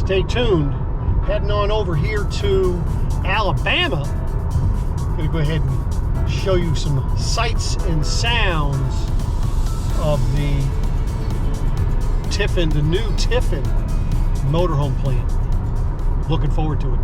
Stay tuned. Heading on over here to Alabama. Gonna go ahead and show you some sights and sounds of the new Tiffin motorhome plant. Looking forward to it.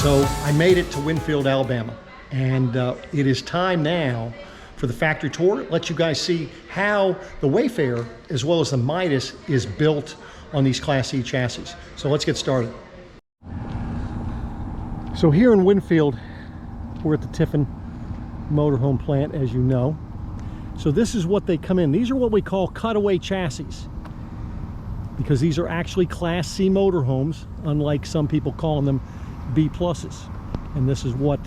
So I made it to Winfield, Alabama, and it is time now for the factory tour. Let you guys see how the Wayfarer, as well as the Midas, is built on these Class C chassis. So let's get started. So here in Winfield, we're at the Tiffin motorhome plant, as you know. So this is what they come in. These are what we call cutaway chassis, because these are actually Class C motorhomes, unlike some people calling them B pluses. And this is what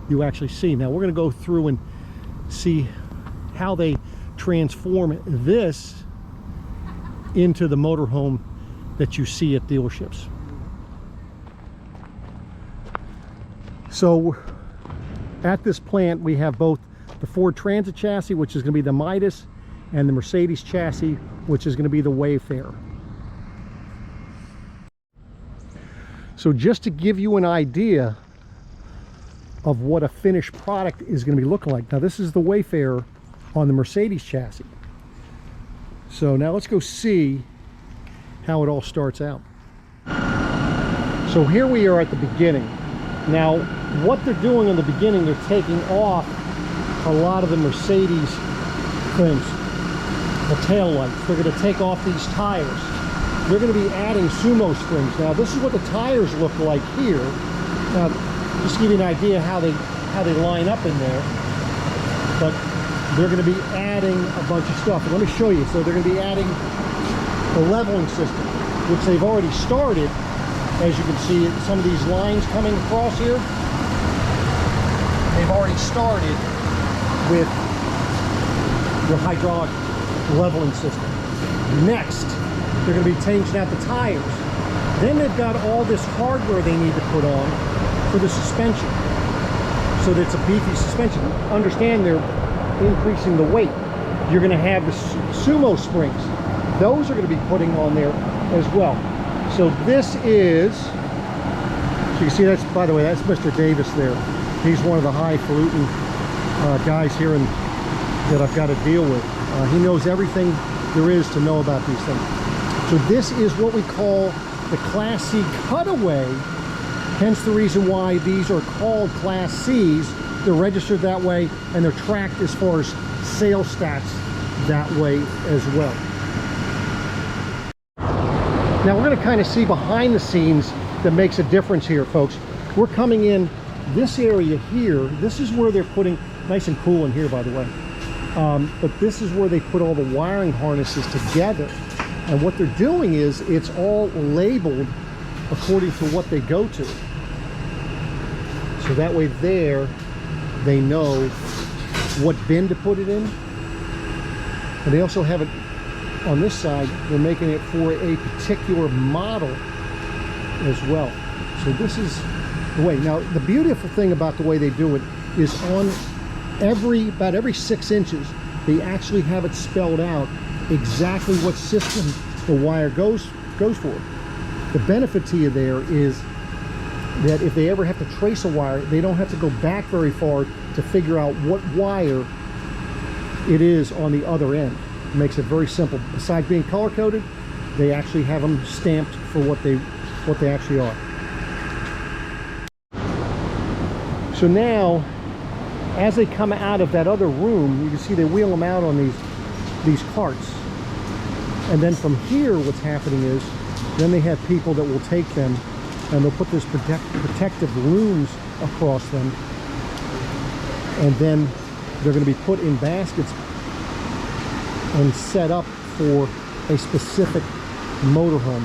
you actually see. Now we're going to go through and see how they transform this into the motorhome that you see at dealerships. So at this plant we have both the Ford Transit chassis, which is going to be the Midas, and the Mercedes chassis, which is going to be the Wayfarer. So just to give you an idea of what a finished product is going to be looking like. Now this is the Wayfarer on the Mercedes chassis. So now let's go see how it all starts out. So here we are at the beginning. Now what they're doing in the beginning, they're taking off a lot of the Mercedes trims, the tail lights. They're going to take off these tires. They're going to be adding sumo springs. Now this is what the tires look like here. Now just to give you an idea how they line up in there. But they're going to be adding a bunch of stuff. And let me show you. So they're going to be adding the leveling system, which they've already started. As you can see, some of these lines coming across here, they've already started with the hydraulic leveling system. Next, they're going to be changing out the tires. Then they've got all this hardware they need to put on for the suspension, so that it's a beefy suspension. Understand they're increasing the weight. You're going to have the sumo springs. Those are going to be putting on there as well. So this is, so you see, that's, by the way, that's Mr. Davis there. He's one of the highfalutin guys here that I've got to deal with. He knows everything there is to know about these things. So this is what we call the Class C cutaway, hence the reason why these are called Class Cs. They're registered that way, and they're tracked as far as sales stats that way as well. Now we're going to kind of see behind the scenes that makes a difference here, folks. We're coming in this area here. This is where they're putting, nice and cool in here, by the way. But this is where they put all the wiring harnesses together. And what they're doing is it's all labeled according to what they go to. So that way there, they know what bin to put it in. And they also have it on this side, they're making it for a particular model as well. So this is the way. Now the beautiful thing about the way they do it is on about every 6 inches, they actually have it spelled out exactly what system the wire goes for. The benefit to you there is that if they ever have to trace a wire, they don't have to go back very far to figure out what wire it is on the other end. It makes it very simple. Besides being color coded, they actually have them stamped for what they actually are. So now, as they come out of that other room, you can see they wheel them out on these carts. And then from here, what's happening is, then they have people that will take them and they'll put this protective looms across them. And then they're going to be put in baskets and set up for a specific motorhome.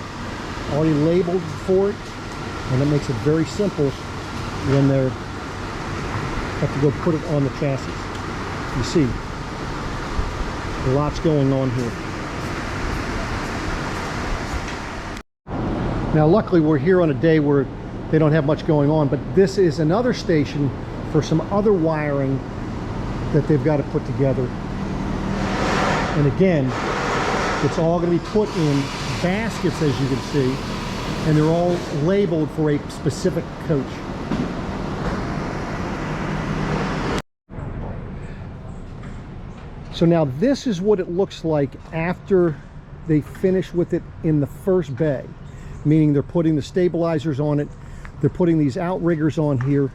Already labeled for it, and it makes it very simple when they're have to go put it on the chassis. You see, lots going on here. Now luckily we're here on a day where they don't have much going on, but this is another station for some other wiring that they've got to put together. And again, it's all going to be put in baskets, as you can see, and they're all labeled for a specific coach. So now this is what it looks like after they finish with it in the first bay, meaning they're putting the stabilizers on it, they're putting these outriggers on here,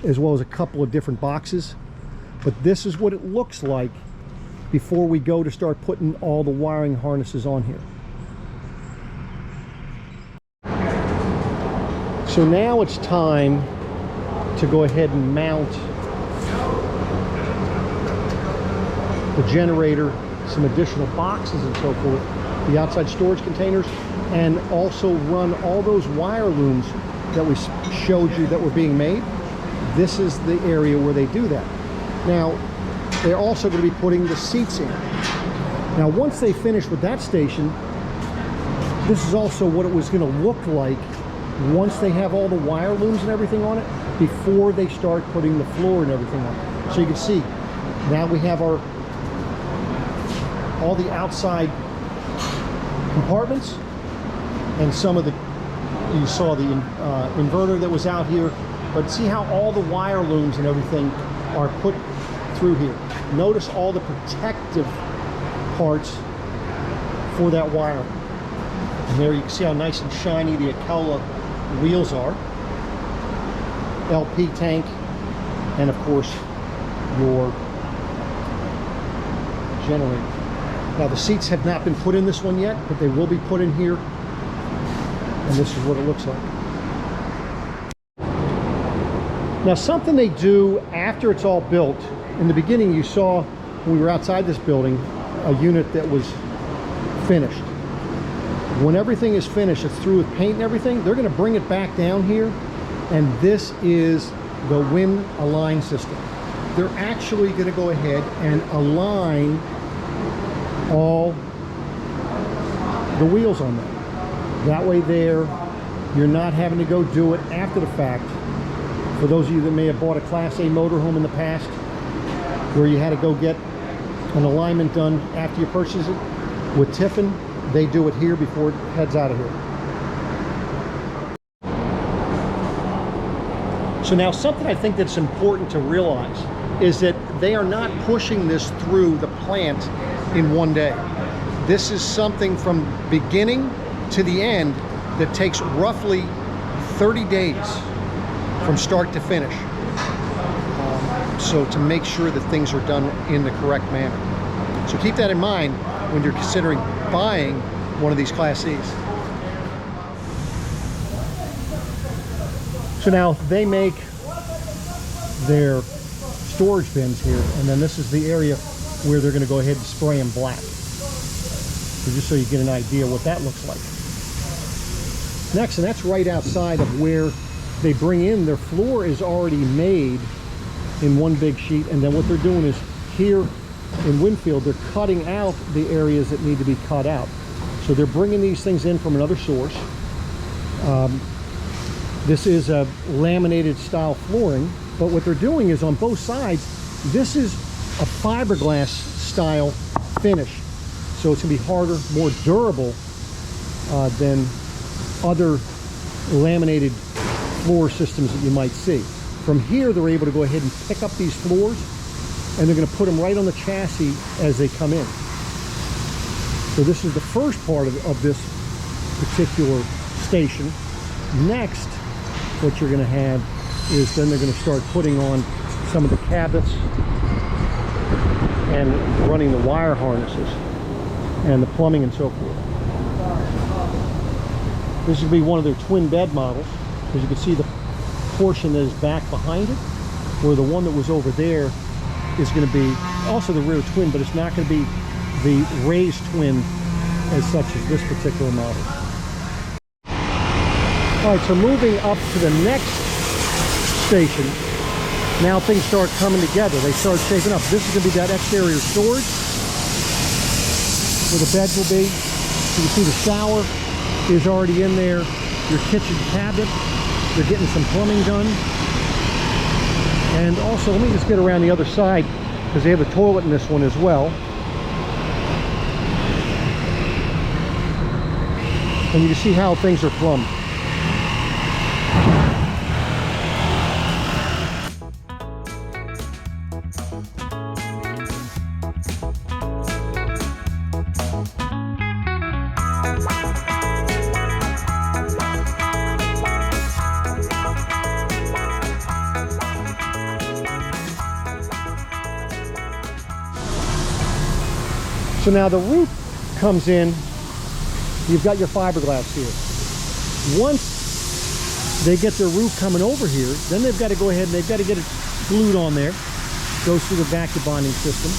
as well as a couple of different boxes. But this is what it looks like before we go to start putting all the wiring harnesses on here. So now it's time to go ahead and mount the generator, some additional boxes and so forth, the outside storage containers, and also run all those wire looms that we showed you that were being made. This is the area where they do that. Now, they're also going to be putting the seats in. Now, once they finish with that station, this is also what it was going to look like once they have all the wire looms and everything on it, before they start putting the floor and everything on. So you can see, now we have all the outside compartments, and some of the, you saw the inverter that was out here, but see how all the wire looms and everything are put through here. Notice all the protective parts for that wire. And there you can see how nice and shiny the 𝐂𝐿𝐴 wheels are. LP tank, and of course your generator. Now the seats have not been put in this one yet, but they will be put in here. And this is what it looks like. Now something they do after it's all built, in the beginning you saw when we were outside this building, a unit that was finished. When everything is finished, it's through with paint and everything, they're going to bring it back down here, and this is the wind align system. They're actually going to go ahead and align all the wheels on them. That way there, you're not having to go do it after the fact. For those of you that may have bought a Class A motorhome in the past, where you had to go get an alignment done after you purchase it, with Tiffin, they do it here before it heads out of here. So now something I think that's important to realize is that they are not pushing this through the plant in one day. This is something from beginning to the end that takes roughly 30 days from start to finish. So to make sure that things are done in the correct manner. So keep that in mind when you're considering buying one of these Class Cs. So now they make their storage bins here, and then this is the area where they're going to go ahead and spray them black. So just so you get an idea what that looks like. Next, and that's right outside of where they bring in, their floor is already made in one big sheet, and then what they're doing is here in Winfield, they're cutting out the areas that need to be cut out. So they're bringing these things in from another source. This is a laminated style flooring, but what they're doing is on both sides, this is a fiberglass style finish. So it's gonna be harder, more durable than other laminated floor systems that you might see. From here, they're able to go ahead and pick up these floors and they're going to put them right on the chassis as they come in. So this is the first part of this particular station. Next, what you're going to have is then they're going to start putting on some of the cabinets and running the wire harnesses and the plumbing and so forth. This will be one of their twin bed models. As you can see, the portion that is back behind it, where the one that was over there is going to be also the rear twin, but it's not going to be the raised twin as such as this particular model. All right, so moving up to the next station, now things start coming together. They start shaping up. This is going to be that exterior storage where the bed will be. You can see the shower is already in there. Your kitchen cabinet, they're getting some plumbing done. And also, let me just get around the other side because they have a toilet in this one as well. And you can see how things are plumbed. So now the roof comes in, you've got your fiberglass here. Once they get their roof coming over here, then they've got to go ahead and they've got to get it glued on there. Goes through the vacuum bonding system.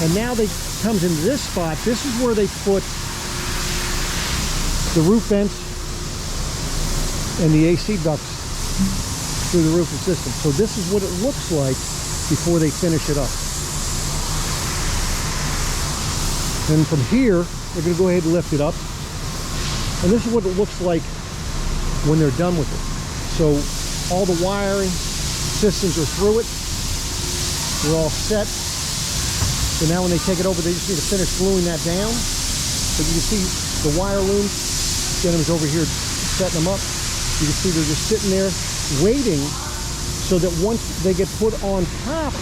And now they comes into this spot. This is where they put the roof vents and the AC ducts through the roofing system. So this is what it looks like before they finish it up. And from here, they're going to go ahead and lift it up. And this is what it looks like when they're done with it. So all the wiring systems are through it. They're all set. So now when they take it over, they just need to finish gluing that down. But you can see the wire loom. Gentleman's over here setting them up. You can see they're just sitting there waiting so that once they get put on top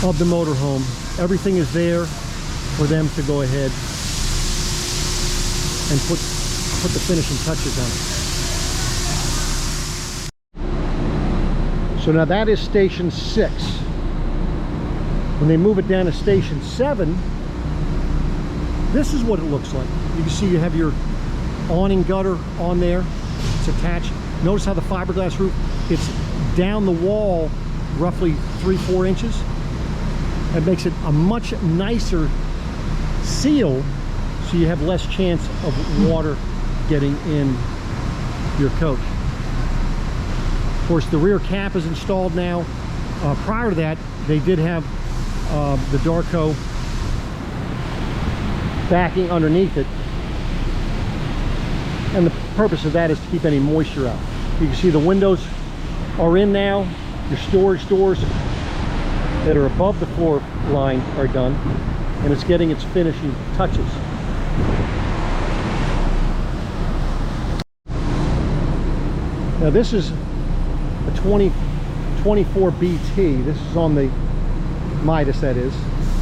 of the motorhome, everything is there for them to go ahead and put the finishing touches on it. So now that is station 6. When they move it down to station 7, this is what it looks like. You can see you have your awning gutter on there. It's attached. Notice how the fiberglass roof, it's down the wall roughly 3-4 inches. That makes it a much nicer seal, so you have less chance of water getting in your coach. Of course, the rear cap is installed now. Prior to that, they did have the Darco backing underneath it, and the purpose of that is to keep any moisture out. You can see the windows are in now. Your storage doors that are above the floor line are done, and it's getting its finishing touches. Now this is a 24 BT. This is on the Midas, that is,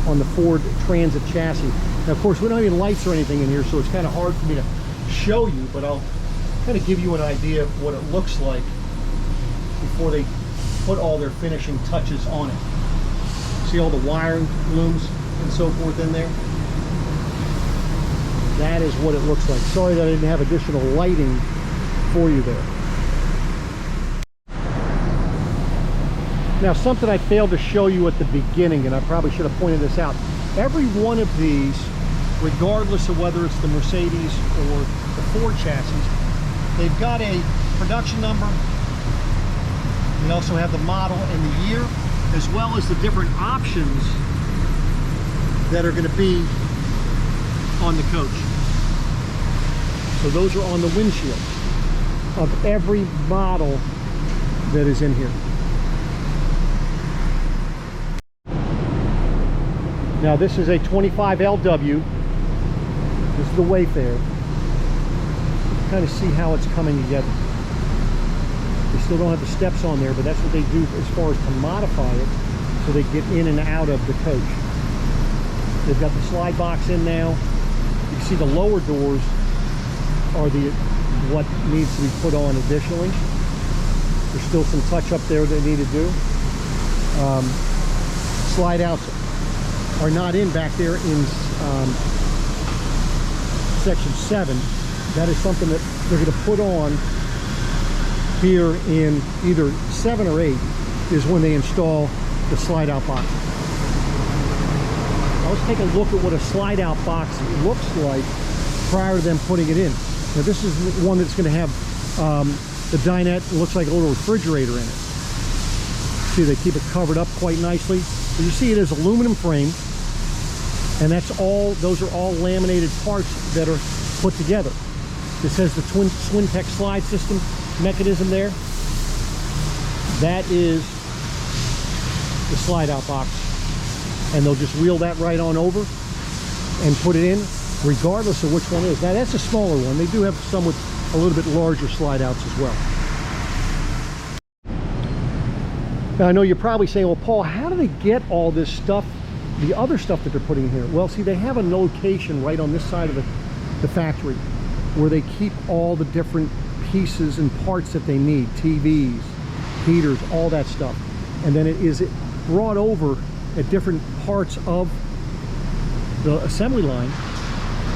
on the Ford Transit chassis. Now of course we don't have any lights or anything in here, so it's kind of hard for me to show you, but I'll kind of give you an idea of what it looks like before they put all their finishing touches on it. See all the wiring looms and so forth in there? That is what it looks like. Sorry that I didn't have additional lighting for you there. Now something I failed to show you at the beginning, and I probably should have pointed this out. Every one of these, regardless of whether it's the Mercedes or the Ford chassis, they've got a production number. They also have the model and the year, as well as the different options that are going to be on the coach. So those are on the windshield of every model that is in here. Now this is a 25 LW. This is the Wayfarer. Kind of see how it's coming together. They still don't have the steps on there, but that's what they do as far as to modify it so they get in and out of the coach. They've got the slide box in now. You can see the lower doors are what needs to be put on additionally. There's still some touch up there they need to do. Slide outs are not in back there in section 7. That is something that they're going to put on here in either 7 or 8 is when they install the slide out box. Now let's take a look at what a slide out box looks like prior to them putting it in. Now this is one that's going to have the dinette. It looks like a little refrigerator in it. See, they keep it covered up quite nicely. But you see it is aluminum frame, and those are all laminated parts that are put together. This has the SwinTech slide system mechanism there. That is the slide out box, and they'll just wheel that right on over and put it in regardless of which one it is. Now that's a smaller one. They do have some with a little bit larger slide outs as well. Now I know you're probably saying, well, Paul, how do they get all this stuff, the other stuff that they're putting in here? Well, see, they have a location right on this side of the factory where they keep all the different pieces and parts that they need, TVs, heaters, all that stuff. And then it is brought over at different parts of the assembly line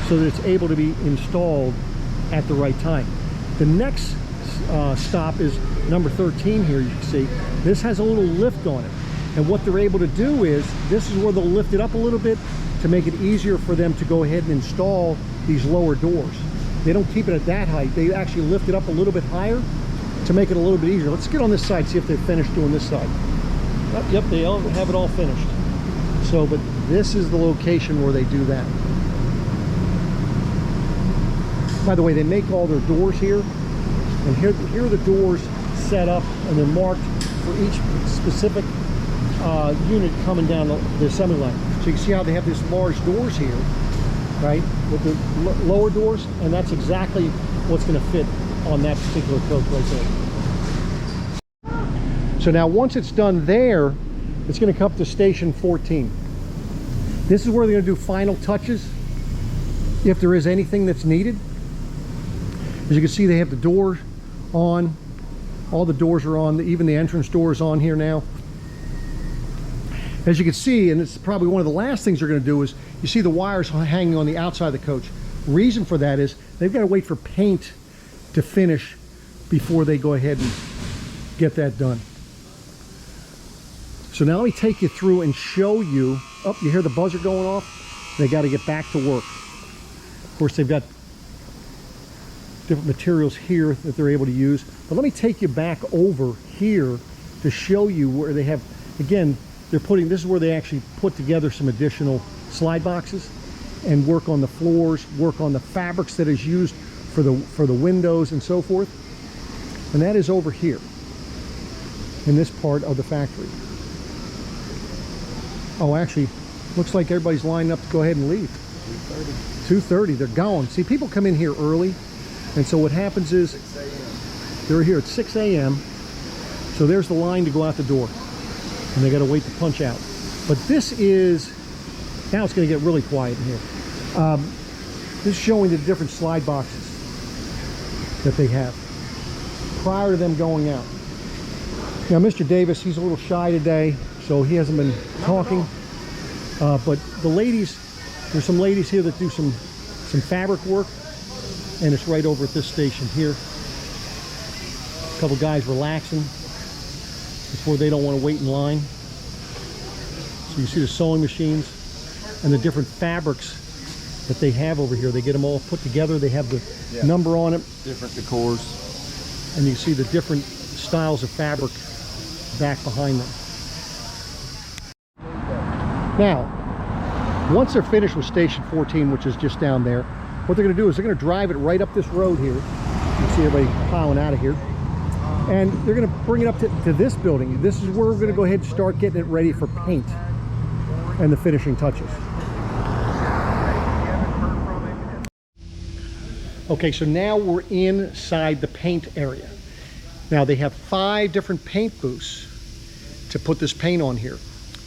so that it's able to be installed at the right time. The next stop is number 13 here. You can see this has a little lift on it, and what they're able to do is this is where they'll lift it up a little bit to make it easier for them to go ahead and install these lower doors. They don't keep it at that height. They actually lift it up a little bit higher to make it a little bit easier. Let's get on this side, see if they're finished doing this side. Oh, yep, they all have it all finished. So, but this is the location where they do that. By the way, they make all their doors here, and here are the doors set up, and they're marked for each specific unit coming down the assembly line. So you can see how they have these large doors here, right, with the lower doors, and that's exactly what's going to fit on that particular coach right there. So now once it's done there, it's going to come up to station 14. This is where they're going to do final touches if there is anything that's needed. As you can see, they have the door on. All the doors are on. Even the entrance door is on here now. As you can see, and it's probably one of the last things they're going to do, is you see the wires hanging on the outside of the coach. Reason for that is they've got to wait for paint to finish before they go ahead and get that done. So now let me take you through and show you. Oh, you hear the buzzer going off? They got to get back to work. Of course, they've got different materials here that they're able to use. But let me take you back over here to show you where they have, again, this is where they actually put together some additional slide boxes and work on the floors, work on the fabrics that is used for the windows and so forth. And that is over here in this part of the factory. Oh, actually, looks like everybody's lining up to go ahead and leave. 2:30, they're going. See, people come in here early, and so what happens is they're here at 6 a.m. So there's the line to go out the door, and they got to wait to punch out. But this is, now it's going to get really quiet in here. This is showing the different slide boxes that they have prior to them going out. Now, Mr. Davis, he's a little shy today, so he hasn't been talking. But the ladies, there's some ladies here that do some fabric work, and it's right over at this station here. A couple guys relaxing before they don't want to wait in line. So you see the sewing machines and the different fabrics that they have over here. They get them all put together. They have the number on it. Different decors. And you see the different styles of fabric back behind them. Now, once they're finished with station 14, which is just down there, what they're going to do is they're going to drive it right up this road here. You see everybody piling out of here. And they're going to bring it up to this building. This is where we're going to go ahead and start getting it ready for paint and the finishing touches. Okay, so now we're inside the paint area. Now they have 5 different paint booths to put this paint on here.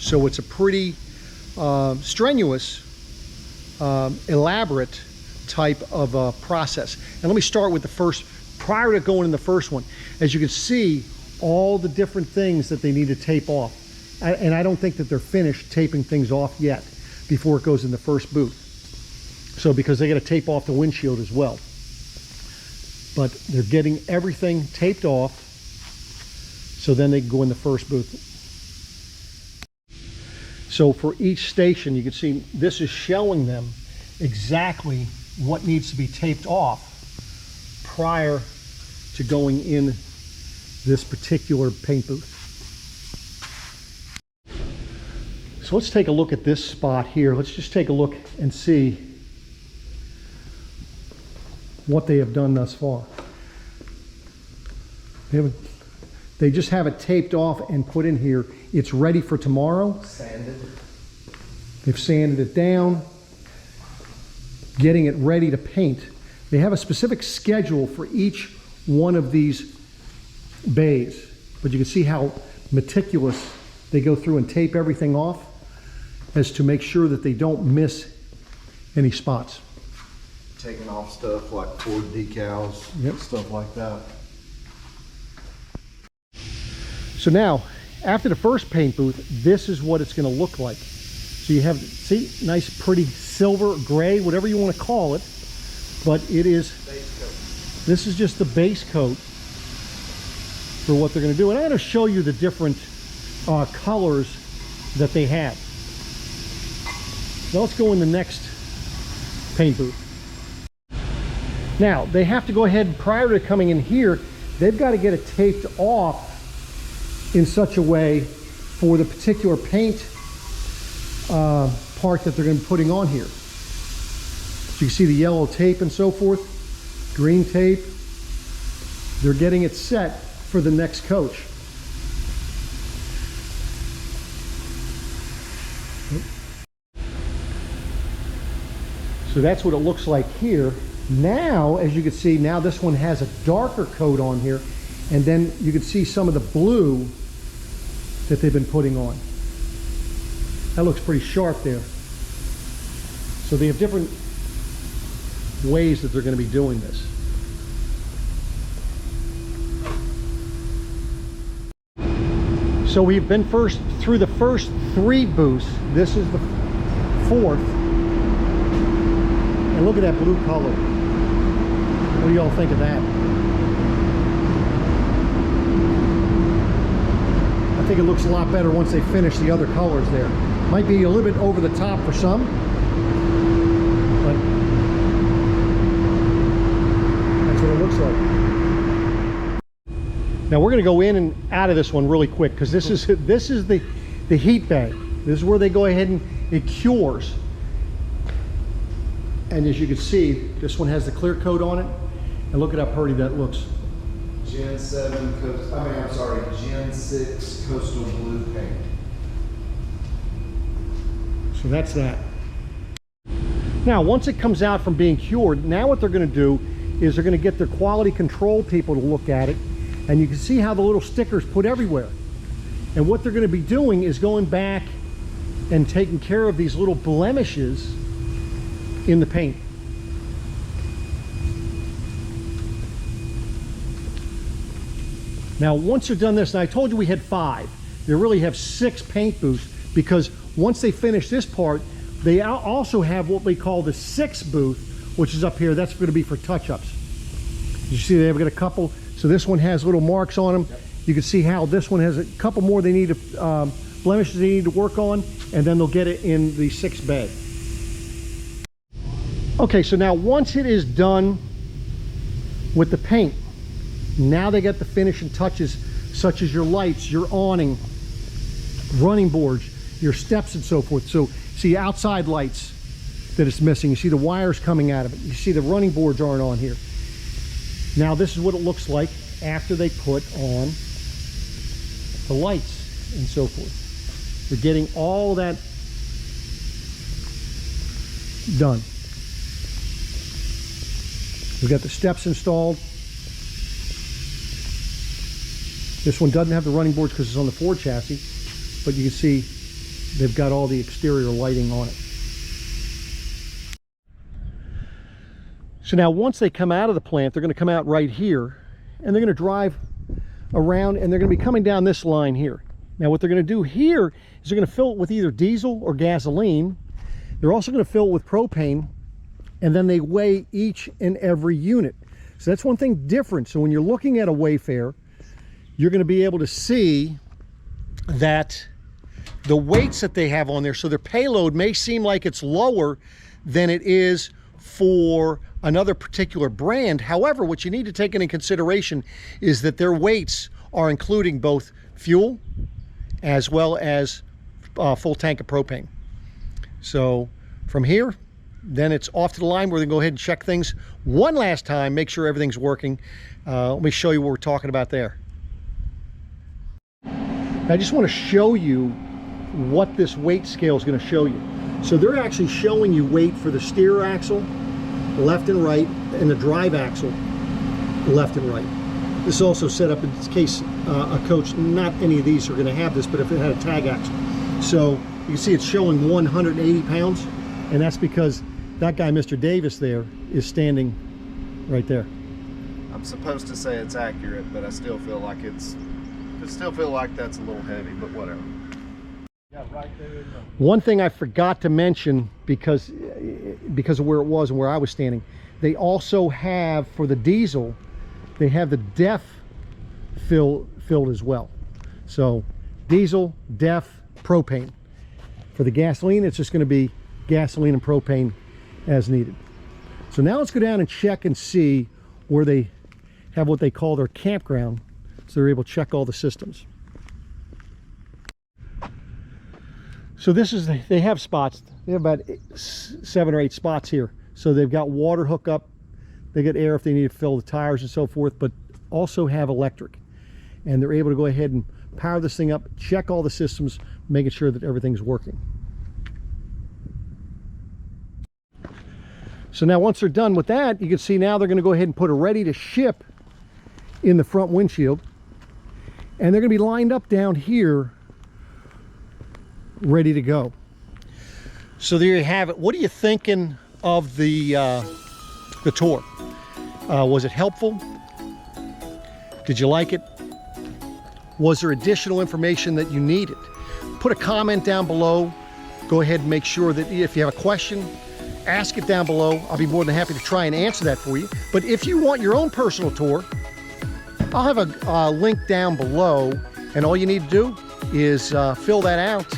So it's a pretty strenuous, elaborate type of process. And let me start with the first, prior to going in the first one. As you can see, all the different things that they need to tape off. And I don't think that they're finished taping things off yet before it goes in the first booth. So because they got to tape off the windshield as well. But they're getting everything taped off, so then they can go in the first booth. So for each station, you can see this is showing them exactly what needs to be taped off prior to going in this particular paint booth. So let's take a look at this spot here. Let's just take a look and see what they have done thus far. They just have it taped off and put in here. It's ready for tomorrow. Sanded. They've sanded it down, getting it ready to paint. They have a specific schedule for each one of these bays, but you can see how meticulous they go through and tape everything off as to make sure that they don't miss any spots. Taking off stuff like Ford decals, yep, stuff like that. So now, after the first paint booth, this is what it's going to look like. So you have, see, nice pretty silver, gray, whatever you want to call it, but it is, this is just the base coat for what they're going to do. And I'm going to show you the different colors that they have. Now let's go in the next paint booth. Now, they have to go ahead, prior to coming in here, they've got to get it taped off in such a way for the particular paint part that they're going to be putting on here. So you see the yellow tape and so forth, green tape. They're getting it set for the next coach. So that's what it looks like here. Now, as you can see, now this one has a darker coat on here, and then you can see some of the blue that they've been putting on. That looks pretty sharp there. So they have different ways that they're going to be doing this. So we've been through the first 3 booths. This is the 4th. And look at that blue color. What do y'all think of that? I think it looks a lot better once they finish the other colors there. Might be a little bit over the top for some, but that's what it looks like. Now we're going to go in and out of this one really quick, because this is the heat bag. This is where they go ahead and it cures. And as you can see, this one has the clear coat on it, and look at how pretty that looks. Gen 7 Gen 6 coastal blue paint. So that's that. Now, once it comes out from being cured, now what they're going to do is they're going to get their quality control people to look at it, and you can see how the little stickers put everywhere. And what they're going to be doing is going back and taking care of these little blemishes in the paint. Now, once you've done this, and I told you we had 5, they really have 6 paint booths, because once they finish this part, they also have what we call the 6th booth, which is up here. That's going to be for touch-ups. You see they've got a couple. So this one has little marks on them. Yep. You can see how this one has a couple more they need to, blemishes they need to work on, and then they'll get it in the 6th bay. Okay, so now once it is done with the paint, now they get the finishing touches, such as your lights, your awning, running boards, your steps and so forth. So see outside lights that it's missing. You see the wires coming out of it. You see the running boards aren't on here. Now this is what it looks like after they put on the lights and so forth. They're getting all that done. We've got the steps installed. This one doesn't have the running boards because it's on the Ford chassis, but you can see they've got all the exterior lighting on it. So now once they come out of the plant, they're going to come out right here, and they're going to drive around, and they're going to be coming down this line here. Now what they're going to do here is they're going to fill it with either diesel or gasoline. They're also going to fill it with propane, and then they weigh each and every unit. So that's one thing different. So when you're looking at a Wayfair, you're going to be able to see that the weights that they have on there, so their payload may seem like it's lower than it is for another particular brand. However, what you need to take into consideration is that their weights are including both fuel as well as full tank of propane. So from here, then it's off to the line where they go ahead and check things one last time, make sure everything's working. Let me show you what we're talking about there. I just want to show you what this weight scale is going to show you. So they're actually showing you weight for the steer axle, left and right, and the drive axle, left and right. This is also set up in case a coach, not any of these are going to have this, but if it had a tag axle. So you can see it's showing 180 pounds, and that's because that guy, Mr. Davis there, is standing right there. I'm supposed to say it's accurate, but I still feel like that's a little heavy, but whatever. Yeah, right there. One thing I forgot to mention, because of where it was and where I was standing, they also have, for the diesel, they have the DEF filled as well. So diesel, DEF, propane. For the gasoline, it's just going to be gasoline and propane as needed. So now let's go down and check and see where they have what they call their campground, so they're able to check all the systems. So this is, they have spots. They have about 7 or 8 spots here. So they've got water hookup, they get air if they need to fill the tires and so forth, but also have electric. And they're able to go ahead and power this thing up, check all the systems, making sure that everything's working. So now once they're done with that, you can see now they're going to go ahead and put a ready to ship in the front windshield. And they're going to be lined up down here, ready to go. So there you have it. What are you thinking of the tour? Was it helpful? Did you like it? Was there additional information that you needed? Put a comment down below. Go ahead and make sure that if you have a question, ask it down below. I'll be more than happy to try and answer that for you. But if you want your own personal tour, I'll have a link down below, and all you need to do is fill that out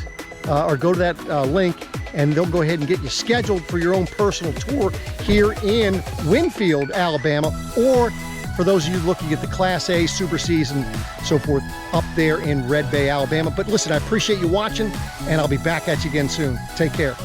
or go to that link, and they'll go ahead and get you scheduled for your own personal tour here in Winfield, Alabama, or for those of you looking at the Class A, Super Cs, and so forth up there in Red Bay, Alabama. But listen, I appreciate you watching, and I'll be back at you again soon. Take care.